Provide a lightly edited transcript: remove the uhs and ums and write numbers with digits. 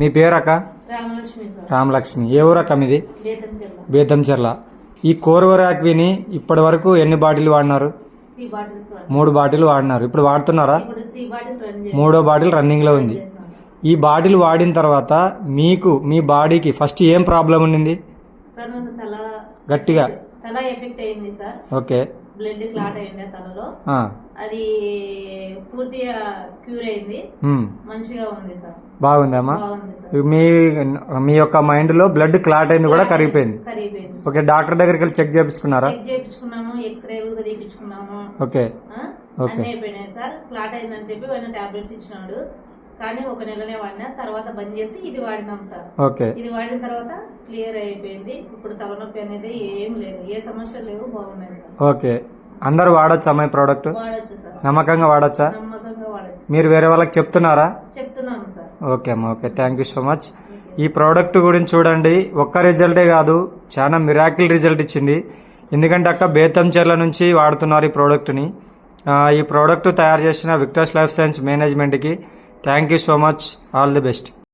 మీ పేరు అక్క? రామలక్ష్మి సార్. రామలక్ష్మి. ఏ ఊరు అక్క మీది? బేతంచెర్ల. బేతంచెర్ల. ఈ కోర్వర్ యాక్విని ఇప్పటి వరకు ఎన్ని బాటిల్ వాడినారు? 3 బాటిల్స్ 3 బాటిల్ వాడినారు. ఇప్పుడు వాడుతున్నారా? ఇప్పుడు 3 బాటిల్ రన్ చేస్తున్నాను. 3వ బాటిల్ రన్నింగ్ లో ఉంది. ఈ బాటిల్ వాడిన తర్వాత మీకు మీ బాడీకి ఫస్ట్ ఏం ప్రాబ్లం ఉండింది సార్? నాకు గట్టిగా తల ఎఫెక్ట్ అయింది సార్. ఓకే. బ్లడ్ క్లాట్ అయింది తలలో. అది పూర్తిగా క్యూర్ అయింది. మంచిగా ఉంది సార్. బాగుందమ్మా. బాగుంది సార్. మీ యొక్క మైండ్ లో బ్లడ్ క్లాట్ అయింది కూడా కరిగిపోయింది. ఓకే. డాక్టర్ దగ్గరికి వెళ్ళి చెక్ చేయించుకున్నారా? చెక్ చేయించుకున్నాము, ఎక్స్రే కూడా తీపించుకున్నాము. ఓకే. అన్నీ అయిపోయినాయి సార్. క్లాట్ అయిందని చెప్పి ఆయన టాబ్లెట్స్ ఇచ్చినాడు. కానీ 1 నెలనే వాడినా, తర్వాత బంద్ చేసి ఇది వాడినాం సార్. ఓకే. ఇది వాడిన తర్వాత క్లియర్ అయిపోయింది. ఇప్పుడు తలనొప్పి అనేది ఏం లేదు, ఏ సమస్య లేవు, బాగున్నాయి సార్. ఓకే. అందరూ వాడచ్చా అమ్మాయి ప్రోడక్ట్? వాడచ్చు సార్. నమ్మకంగా వాడచ్చా? నమ్మకంగా వాడచ్చు. మీరు వేరే వాళ్ళకి చెప్తున్నారా? చెప్తున్నాను సార్. ఓకే అమ్మా. Okay. Thank you so much. ఈ ప్రోడక్ట్ గురించి చూడండి, ఒక్క రిజల్టే కాదు, చాలా మిరాకిల్ రిజల్ట్ ఇచ్చింది. ఎందుకంటే అక్క బేతంచెర్ల నుంచి వాడుతున్నారు ఈ ప్రోడక్ట్ని. ఈ ప్రోడక్ట్ తయారు చేసిన విక్టర్స్ లైఫ్ సైన్స్ మేనేజ్మెంట్కి thank you so much. All the best.